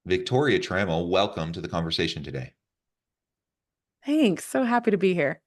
Victoria Trammel, welcome to the conversation today. Thanks. So happy to be here.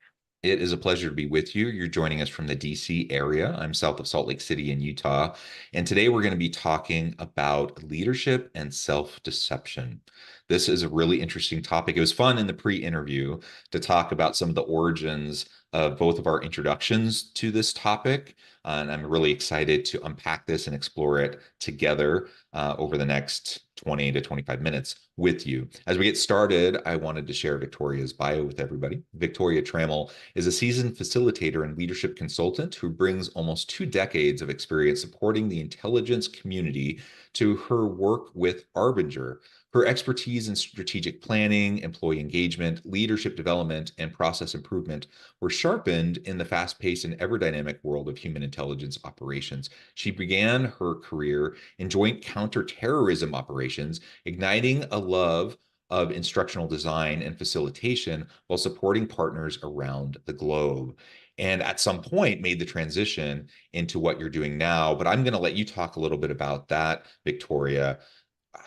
It is a pleasure to be with you. You're joining us from the DC area. I'm south of Salt Lake City in Utah. And today we're going to be talking about leadership and self-deception. This is a really interesting topic. It was fun in the pre-interview to talk about some of the origins of both of our introductions to this topic. And I'm really excited to unpack this and explore it together over the next 20 to 25 minutes with you. As we get started, I wanted to share Victoria's bio with everybody. Victoria Trammel is a seasoned facilitator and leadership consultant who brings almost 2 decades of experience supporting the intelligence community to her work with Arbinger. Her expertise in strategic planning, employee engagement, leadership development, and process improvement were sharpened in the fast-paced and ever-dynamic world of human intelligence operations. She began her career in joint counterterrorism operations, igniting a love of instructional design and facilitation while supporting partners around the globe. And at some point made the transition into what you're doing now. But I'm going to let you talk a little bit about that, Victoria.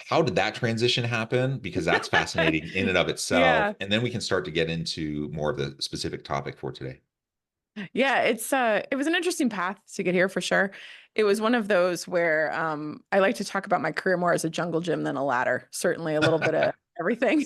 How did that transition happen? Because that's fascinating in and of itself. Yeah. And then we can start to get into more of the specific topic for today. Yeah, it was an interesting path to get here for sure. It was one of those where I like to talk about my career more as a jungle gym than a ladder. Certainly a little bit of everything.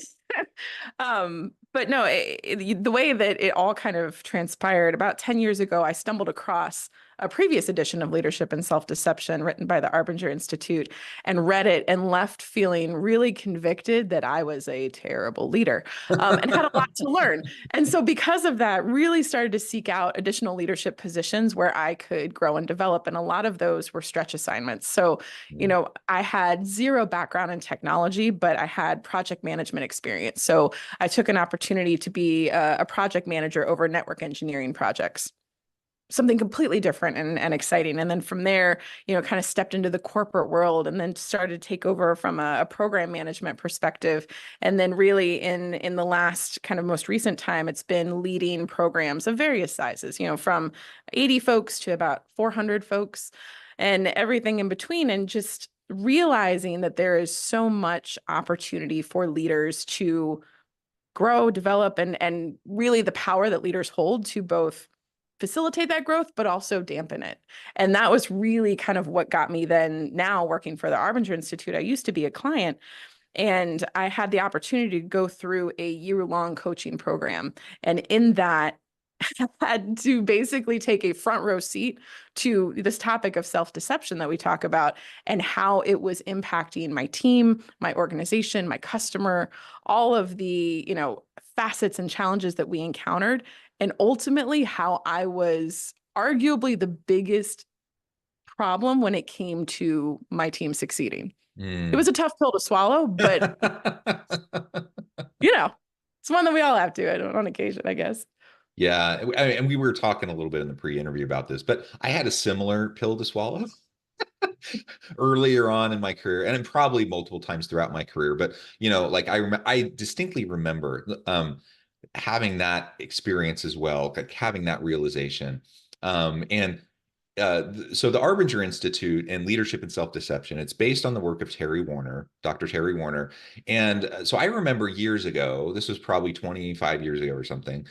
But no, the way that it all kind of transpired about 10 years ago, I stumbled across a previous edition of Leadership and Self-Deception written by the Arbinger Institute and read it and left feeling really convicted that I was a terrible leader, and had a lot to learn. And so because of that, really started to seek out additional leadership positions where I could grow and develop. And a lot of those were stretch assignments. So, I had zero background in technology, but I had project management experience. So I took an opportunity to be a project manager over network engineering projects, something completely different and exciting. And then from there, kind of stepped into the corporate world and then started to take over from a program management perspective. And then really in the last kind of most recent time, it's been leading programs of various sizes, from 80 folks to about 400 folks and everything in between. And just realizing that there is so much opportunity for leaders to grow, develop, and really the power that leaders hold to both facilitate that growth, but also dampen it. And that was really kind of what got me then now working for the Arbinger Institute. I used to be a client and I had the opportunity to go through a year-long coaching program. And in that, I had to basically take a front row seat to this topic of self-deception that we talk about and how it was impacting my team, my organization, my customer, all of the, facets and challenges that we encountered, and ultimately how I was arguably the biggest problem when it came to my team succeeding. It Mm. was a tough pill to swallow, but it's one that we all have to on occasion, I guess. Yeah, and we were talking a little bit in the pre-interview about this, but I had a similar pill to swallow earlier on in my career, and probably multiple times throughout my career. But like I distinctly remember having that experience as well, like having that realization. And so the Arbinger Institute and Leadership and Self-Deception, it's based on the work of Terry Warner, Dr. Terry Warner. And so I remember years ago, this was probably 25 years ago or something,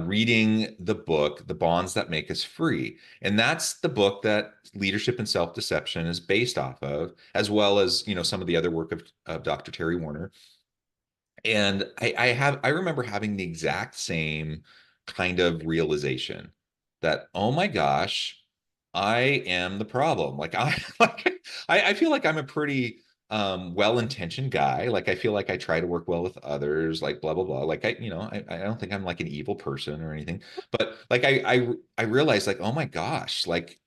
reading the book, The Bonds That Make Us Free. And that's the book that Leadership and Self-Deception is based off of, as well as, some of the other work of Dr. Terry Warner. And I remember having the exact same kind of realization that, oh my gosh, I am the problem. Like I feel like I'm a pretty well-intentioned guy. Like I feel like I try to work well with others, like blah blah blah. Like I don't think I'm like an evil person or anything. But like I realized like, oh my gosh, like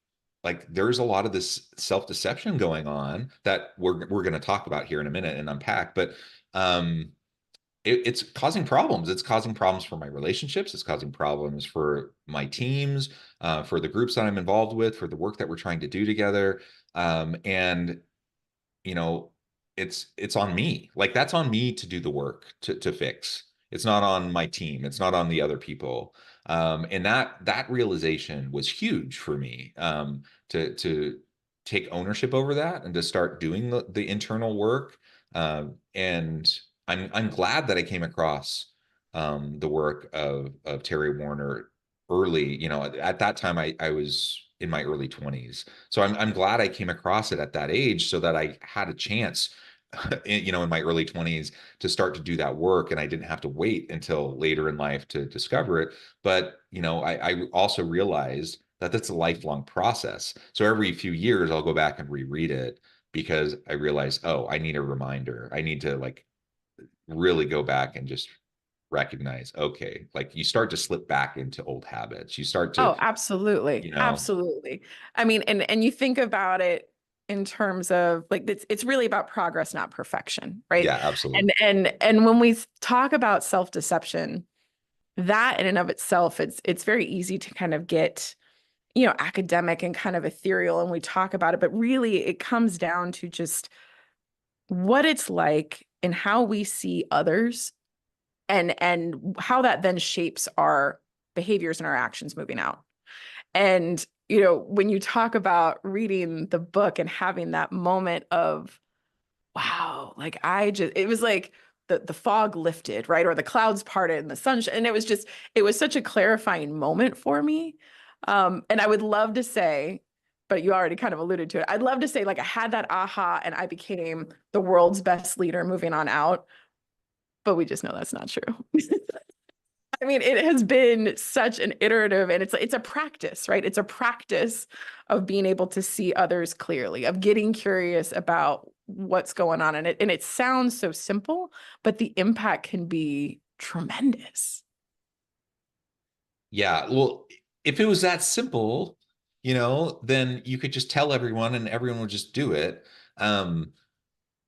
there's a lot of this self-deception going on that we're going to talk about here in a minute and unpack. But um it's causing problems. It's causing problems for my relationships. It's causing problems for my teams, for the groups that I'm involved with, for the work that we're trying to do together. And you know, it's on me. Like that's on me to do the work to fix. It's not on my team. It's not on the other people. And that realization was huge for me. To take ownership over that and to start doing the internal work And I'm glad that I came across the work of Terry Warner early. You know, at that time I was in my early 20s. So I'm glad I came across it at that age so that I had a chance, you know, in my early 20s to start to do that work, and I didn't have to wait until later in life to discover it. But, you know, I also realized that that's a lifelong process. So every few years I'll go back and reread it because I realize, oh, I need a reminder. I need to like really go back and just recognize, okay, like you start to slip back into old habits. You start to, Oh, absolutely. you know, Absolutely. I mean, and you think about it in terms of like it's really about progress, not perfection, right? yeah, absolutely. And when we talk about self-deception, that in and of itself, it's very easy to kind of get, you know, academic and kind of ethereal, and we talk about it, but really it comes down to just what it's like and how we see others and how that then shapes our behaviors and our actions moving out. And, you know, when you talk about reading the book and having that moment of, wow, like it was like the fog lifted, right? Or the clouds parted and the sunshine. And it was such a clarifying moment for me. And I would love to say, but you already kind of alluded to it. I'd love to say, like, I had that aha and I became the world's best leader moving on out, but we just know that's not true. I mean, it has been such an iterative, and it's a practice, right? It's a practice of being able to see others clearly, of getting curious about what's going on. And it sounds so simple, but the impact can be tremendous. Yeah. Well, if it was that simple, you know, then you could just tell everyone and everyone would just do it. Um,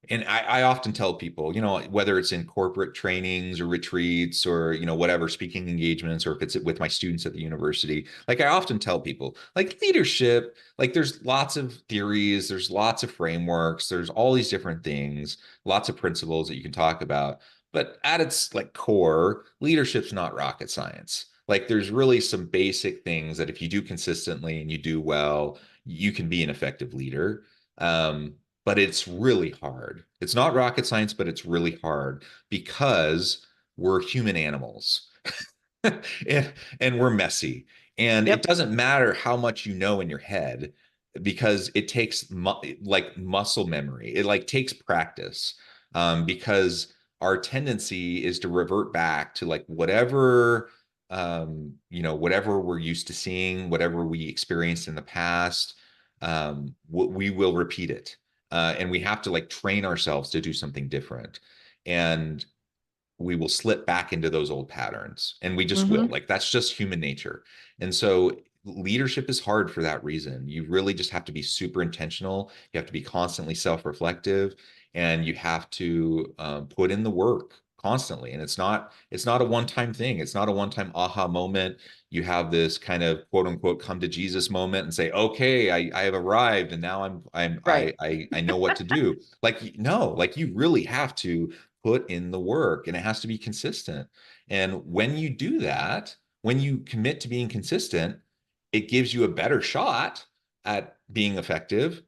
And I often tell people, you know, whether it's in corporate trainings or retreats or, you know, whatever speaking engagements, or if it's with my students at the university, like I often tell people, like leadership, like there's lots of theories, there's lots of frameworks, there's all these different things, lots of principles that you can talk about. But at its like core, leadership's not rocket science. Like there's really some basic things that if you do consistently and you do well, you can be an effective leader. But it's really hard. It's not rocket science, but it's really hard because we're human animals and, and we're messy. And it Yep. doesn't matter how much you know in your head because it takes like muscle memory. It like takes practice because our tendency is to revert back to like whatever you know, whatever we're used to seeing, whatever we experienced in the past, we will repeat it, and we have to like train ourselves to do something different, and we will slip back into those old patterns, and we just will. Hmm. Like that's just human nature. And so leadership is hard for that reason. You really just have to be super intentional. You have to be constantly self-reflective, and you have to put in the work constantly. And it's not a one-time thing. It's not a one-time aha moment. You have this kind of quote unquote come to Jesus moment and say, okay, I have arrived and now Right. I know what to do. Like no, like you really have to put in the work, and it has to be consistent. And when you do that, when you commit to being consistent, it gives you a better shot at being effective,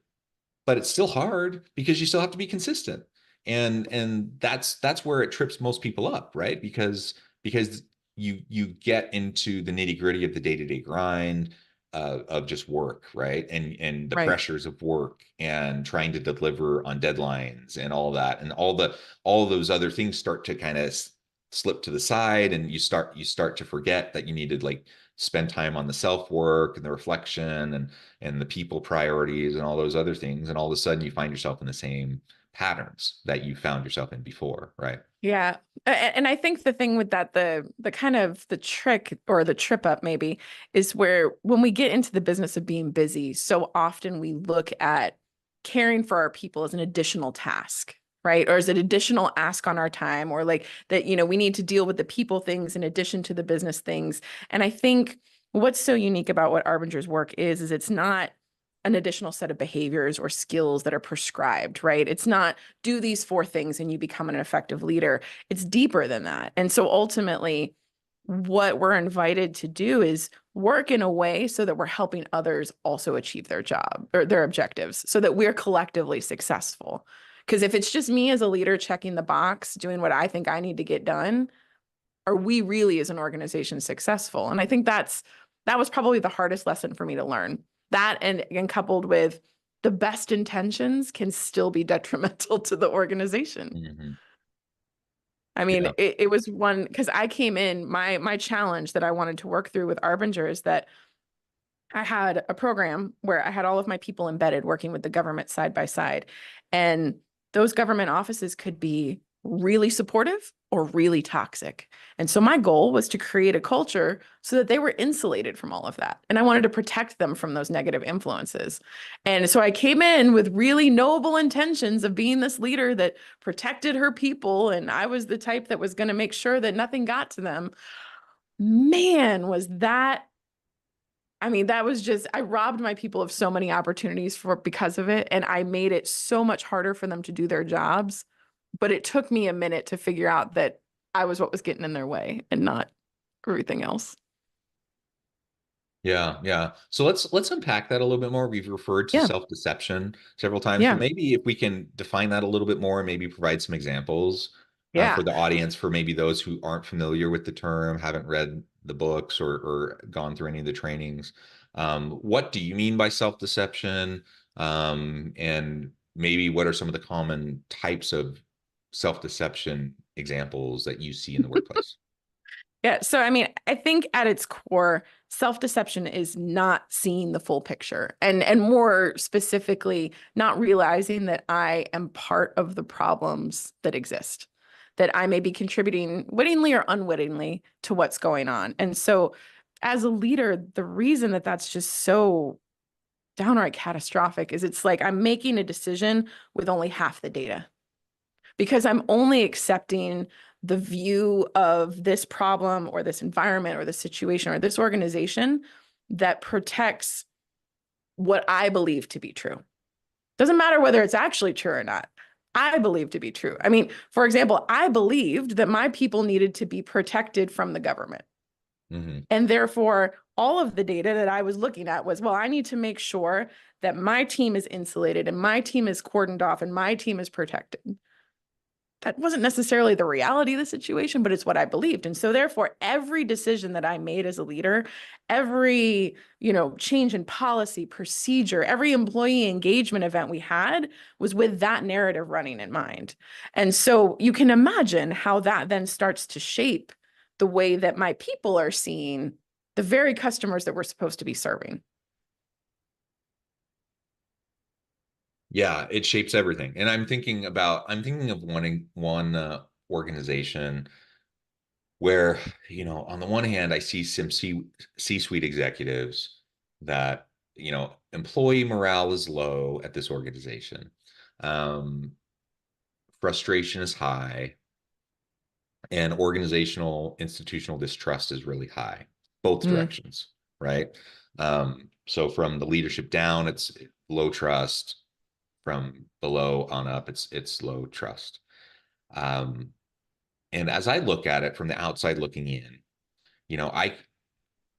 but it's still hard because you still have to be consistent. And that's where it trips most people up, right? Because you get into the nitty gritty of the day-to-day grind of just work, right? And the Right. pressures of work and trying to deliver on deadlines and all that, and all those other things start to kind of slip to the side, and you start to forget that you needed like spend time on the self work and the reflection and the people priorities and all those other things. And all of a sudden you find yourself in the same patterns that you found yourself in before, right? Yeah. And I think the thing with that, the kind of the trick or the trip up maybe is where when we get into the business of being busy, so often we look at caring for our people as an additional task, right? Or as an additional ask on our time, or like that, you know, we need to deal with the people things in addition to the business things. And I think what's so unique about what Arbinger's work is it's not an additional set of behaviors or skills that are prescribed, right? It's not do these four things and you become an effective leader. It's deeper than that. And so ultimately, what we're invited to do is work in a way so that we're helping others also achieve their job or their objectives so that we're collectively successful. Because if it's just me as a leader checking the box, doing what I think I need to get done, are we really as an organization successful? And I think that was probably the hardest lesson for me to learn. That and coupled with the best intentions can still be detrimental to the organization. Mm-hmm. I mean, Yeah. it was one because I came in, my challenge that I wanted to work through with Arbinger is that I had a program where I had all of my people embedded working with the government side by side. And those government offices could be really supportive or really toxic. And so my goal was to create a culture so that they were insulated from all of that. And I wanted to protect them from those negative influences. And so I came in with really noble intentions of being this leader that protected her people. And I was the type that was going to make sure that nothing got to them. Man, was that I mean, that was just, I robbed my people of so many opportunities because of it. And I made it so much harder for them to do their jobs. But it took me a minute to figure out that I was what was getting in their way and not everything else. Yeah, yeah. So let's unpack that a little bit more. We've referred to Yeah. self-deception several times, but Yeah. maybe if we can define that a little bit more and maybe provide some examples for Yeah. the audience, for maybe those who aren't familiar with the term, haven't read the books or gone through any of the trainings. What do you mean by self-deception? And maybe what are some of the common types of self-deception examples that you see in the workplace? Yeah. So, I mean, I think at its core, self-deception is not seeing the full picture and more specifically, not realizing that I am part of the problems that exist, that I may be contributing wittingly or unwittingly to what's going on. And so, as a leader, the reason that that's just so downright catastrophic is it's like I'm making a decision with only half the data because I'm only accepting the view of this problem or this environment or this situation or this organization that protects what I believe to be true. Doesn't matter whether it's actually true or not. I believe to be true. I mean, for example, I believed that my people needed to be protected from the government. Hmm. And therefore, all of the data that I was looking at was, well, I need to make sure that my team is insulated and my team is cordoned off and my team is protected. That wasn't necessarily the reality of the situation, but it's what I believed. And so therefore, every decision that I made as a leader, every, change in policy, procedure, every employee engagement event we had was with that narrative running in mind. And so you can imagine how that then starts to shape the way that my people are seeing the very customers that we're supposed to be serving. Yeah, it shapes everything. And I'm thinking of one organization where, on the one hand, I see some C-suite executives that, employee morale is low at this organization. Um, Frustration is high, and organizational institutional distrust is really high, both Mm, directions, right? So from the leadership down, it's low trust. From below on up, it's low trust. Um, and as I look at it from the outside looking in, I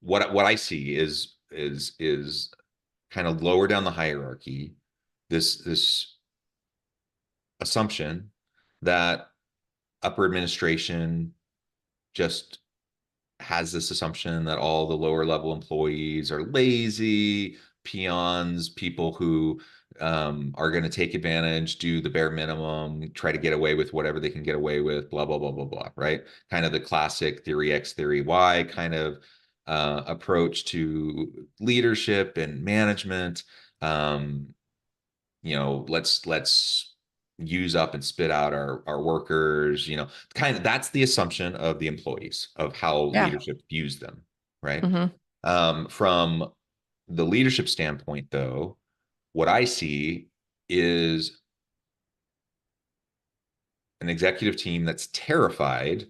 what I see is kind of lower down the hierarchy, this assumption that upper administration just has this assumption that all the lower level employees are lazy, peons, people who are going to take advantage, do the bare minimum, try to get away with whatever they can get away with, blah, blah, blah, blah, blah, right? Kind of the classic theory X, theory Y kind of approach to leadership and management. Um, let's use up and spit out our workers, kind of that's the assumption of the employees of how yeah. leadership views them, right? Hmm. From the leadership standpoint, though, what I see is an executive team that's terrified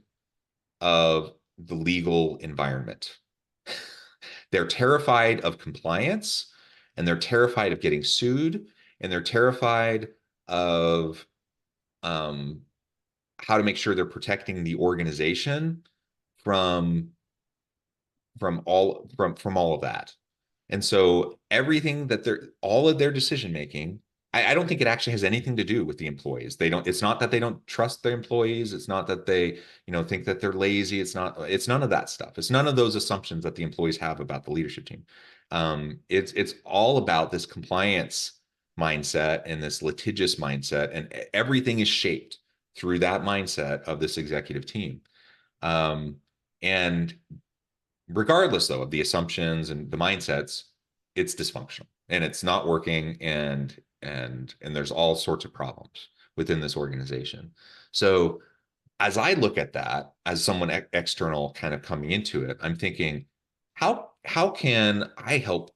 of the legal environment. They're terrified of compliance, and they're terrified of getting sued, and they're terrified of um, how to make sure they're protecting the organization from from all of that. And so everything that they're all of their decision making I don't think it actually has anything to do with the employees. They don't, it's not that they don't trust their employees. It's not that they, think that they're lazy. It's none of that stuff. It's none of those assumptions that the employees have about the leadership team. It's all about this compliance mindset and this litigious mindset, and everything is shaped through that mindset of this executive team. And regardless though of the assumptions and the mindsets, it's dysfunctional and it's not working, and there's all sorts of problems within this organization. So as I look at that as someone external kind of coming into it, I'm thinking, how can I help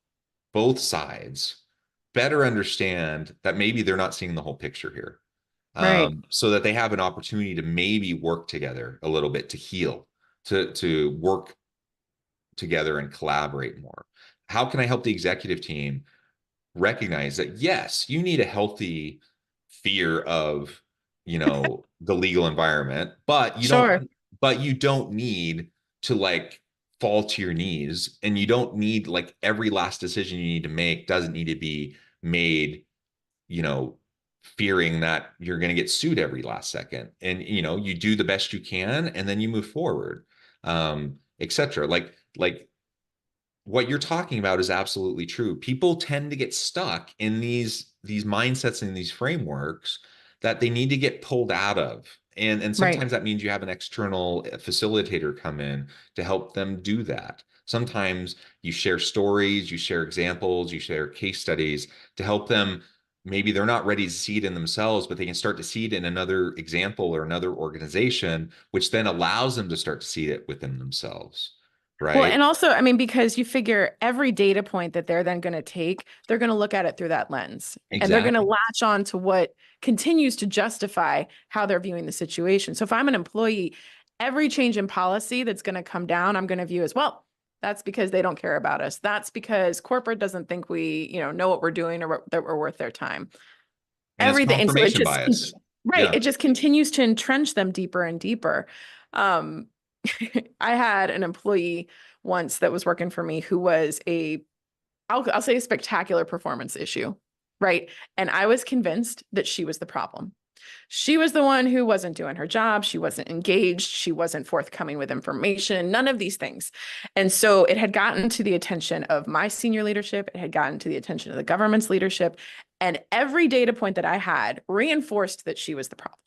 both sides better understand that maybe they're not seeing the whole picture here, Right. so that they have an opportunity to maybe work together a little bit, to heal, to work together and collaborate more. How can I help the executive team recognize that, yes, you need a healthy fear of, the legal environment, but Sure. you don't need to like fall to your knees, and you don't need like every last decision you need to make doesn't need to be made, you know, fearing that you're going to get sued every last second. And, you do the best you can and then you move forward, etc. Like what you're talking about is absolutely true. People tend to get stuck in these mindsets and these frameworks that they need to get pulled out of. And Right. sometimes that means you have an external facilitator come in to help them do that. Sometimes you share stories, you share examples, you share case studies to help them. Maybe they're not ready to see it in themselves, but they can start to see it in another example or another organization, which then allows them to start to see it within themselves. Well, Right. and also, I mean, because you figure every data point that they're then going to take, they're going to look at it through that lens, and they're going to Exactly. latch on to what continues to justify how they're viewing the situation. So if I'm an employee, every change in policy that's going to come down, I'm going to view as, well, that's because they don't care about us. That's because corporate doesn't think we, know what we're doing, or that we're worth their time. And it's Everything. And so it confirmation just, bias. right, Yeah. it just continues to entrench them deeper and deeper. Um, I had an employee once that was working for me who was I'll say a spectacular performance issue, right? And I was convinced that she was the problem. She was the one who wasn't doing her job. She wasn't engaged. She wasn't forthcoming with information, none of these things. And so it had gotten to the attention of my senior leadership. It had gotten to the attention of the government's leadership. And every data point that I had reinforced that she was the problem.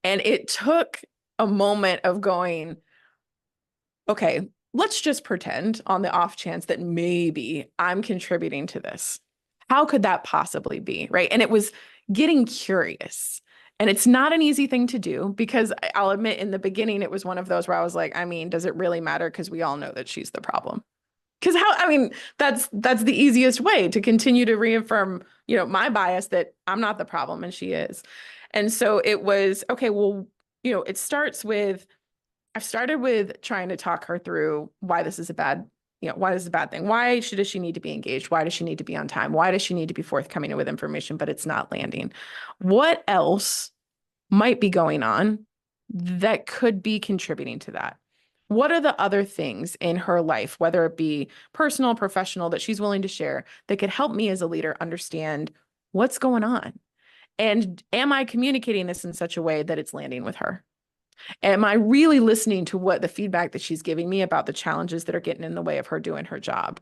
And it took a moment of going, okay, let's just pretend on the off chance that maybe I'm contributing to this. How could that possibly be? Right. And it was getting curious. And it's not an easy thing to do, because I'll admit in the beginning, it was one of those where I was like, I mean, does it really matter? Because we all know that she's the problem. Because that's the easiest way to continue to reaffirm, my bias that I'm not the problem and she is. And so it was, okay, well, it starts with, I've started with trying to talk her through why this is a bad, why this is a bad thing. Why does she need to be engaged? Why does she need to be on time? Why does she need to be forthcoming with information, but it's not landing? What else might be going on that could be contributing to that? What are the other things in her life, whether it be personal, professional, that she's willing to share that could help me as a leader understand what's going on? And am I communicating this in such a way that it's landing with her? Am I really listening to what the feedback that she's giving me about the challenges that are getting in the way of her doing her job?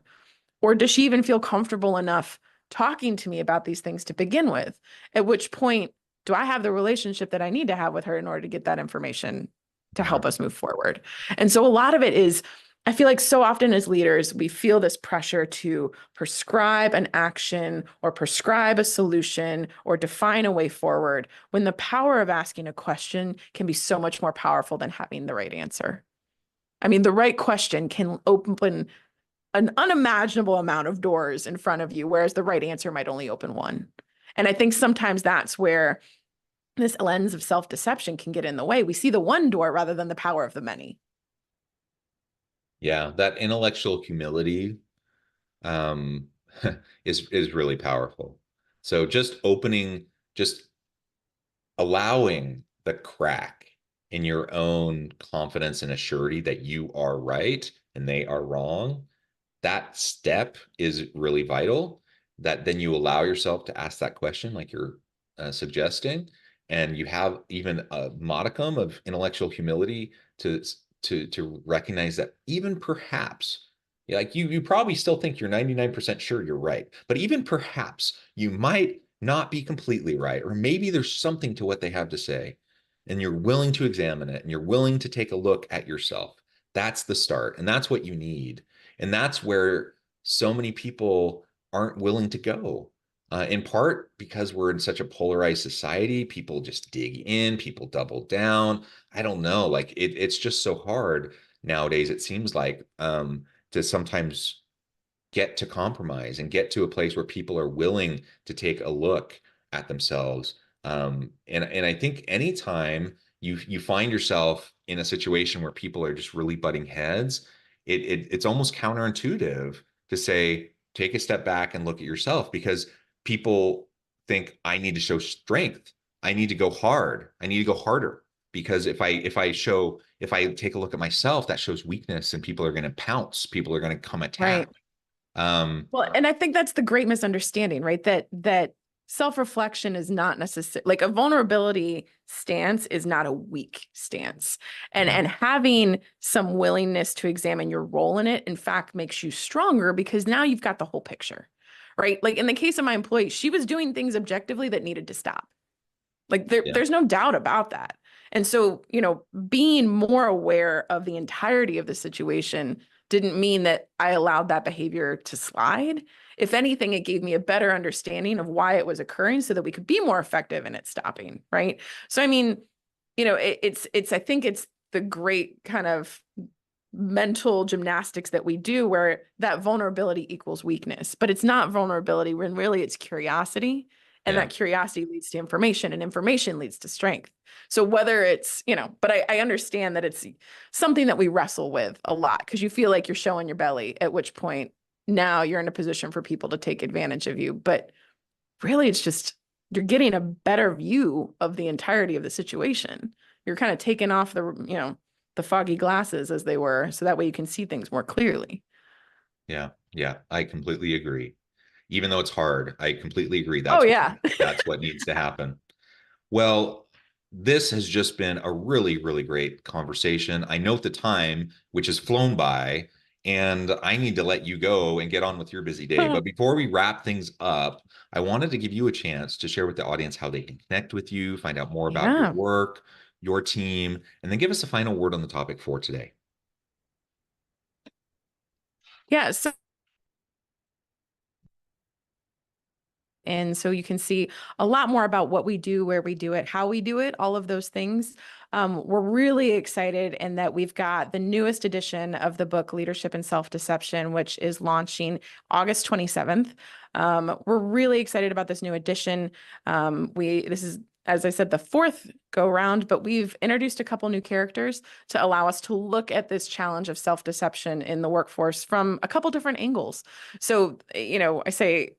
Or does she even feel comfortable enough talking to me about these things to begin with? At which point, do I have the relationship that I need to have with her in order to get that information to Yeah. help us move forward? And so a lot of it is, I feel like so often as leaders, we feel this pressure to prescribe an action or prescribe a solution or define a way forward, when the power of asking a question can be so much more powerful than having the right answer. I mean, the right question can open an unimaginable amount of doors in front of you, whereas the right answer might only open one. And I think sometimes that's where this lens of self-deception can get in the way. We see the one door rather than the power of the many. Yeah. That intellectual humility, um, is really powerful. So just allowing the crack in your own confidence and assurity that you are right and they are wrong, that step is really vital. that then you allow yourself to ask that question like you're suggesting, and you have even a modicum of intellectual humility to recognize that even perhaps, like you probably still think you're 99% sure you're right, but even perhaps you might not be completely right, or maybe there's something to what they have to say, and you're willing to examine it and you're willing to take a look at yourself. That's the start, and that's what you need. And that's where so many people aren't willing to go. In part because we're in such a polarized society, people just dig in, people double down. I don't know, like it's just so hard nowadays. It seems like to sometimes get to compromise and get to a place where people are willing to take a look at themselves. And I think anytime you find yourself in a situation where people are just really butting heads, it's almost counterintuitive to say, take a step back and look at yourself, because people think I need to show strength. I need to go hard. I need to go harder. Because if I take a look at myself, that shows weakness and people are going to pounce. People are going to come attack. Right. Well, and I think that's the great misunderstanding, right? That self-reflection is not necessarily like a vulnerability stance is not a weak stance. And having some willingness to examine your role in it, in fact, makes you stronger because now you've got the whole picture, right? Like in the case of my employee, she was doing things objectively that needed to stop. Like there's no doubt about that. And so, being more aware of the entirety of the situation didn't mean that I allowed that behavior to slide. If anything, it gave me a better understanding of why it was occurring so that we could be more effective in it stopping, right? So, I mean, I think it's the great kind of mental gymnastics that we do where that vulnerability equals weakness, but it's not vulnerability when really it's curiosity. And that curiosity leads to information, and information leads to strength. So whether it's, but I understand that it's something that we wrestle with a lot because you feel like you're showing your belly, at which point now you're in a position for people to take advantage of you. But really, it's just you're getting a better view of the entirety of the situation. You're kind of taking off the foggy glasses, as they were, so that way you can see things more clearly. Yeah. Yeah. I completely agree. Even though it's hard, I completely agree. Oh, yeah. That's what needs to happen. Well, this has just been a really, really great conversation. I note the time, which has flown by, and I need to let you go and get on with your busy day. But before we wrap things up, I wanted to give you a chance to share with the audience how they can connect with you, find out more about your Yeah. work, your team, and then give us a final word on the topic for today. Yeah. So you can see a lot more about what we do, where we do it, how we do it, all of those things. We're really excited in that we've got the newest edition of the book, Leadership and Self-Deception, which is launching August 27th. We're really excited about this new edition. This is, as I said, the fourth go round, but we've introduced a couple new characters to allow us to look at this challenge of self-deception in the workforce from a couple different angles. So, I say,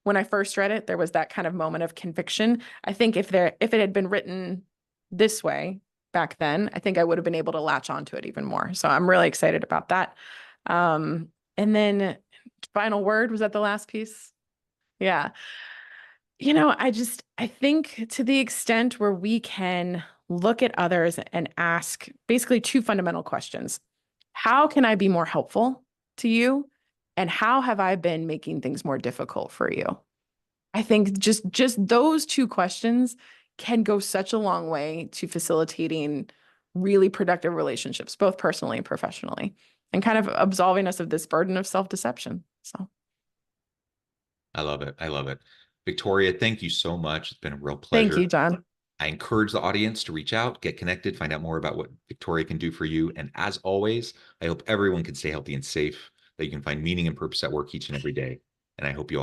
when I first read it, there was that kind of moment of conviction. I think if it had been written this way back then, I think I would have been able to latch onto it even more. So I'm really excited about that. And then final word, was that the last piece? Yeah. I think to the extent where we can look at others and ask basically two fundamental questions. How can I be more helpful to you? And how have I been making things more difficult for you? I think just those two questions can go such a long way to facilitating really productive relationships, both personally and professionally, and kind of absolving us of this burden of self-deception. So I love it. I love it. Victoria, thank you so much. It's been a real thank pleasure. you, John. I encourage the audience to reach out, get connected, find out more about what Victoria can do for you. And as always, I hope everyone can stay healthy and safe, that you can find meaning and purpose at work each and every day. And I hope you all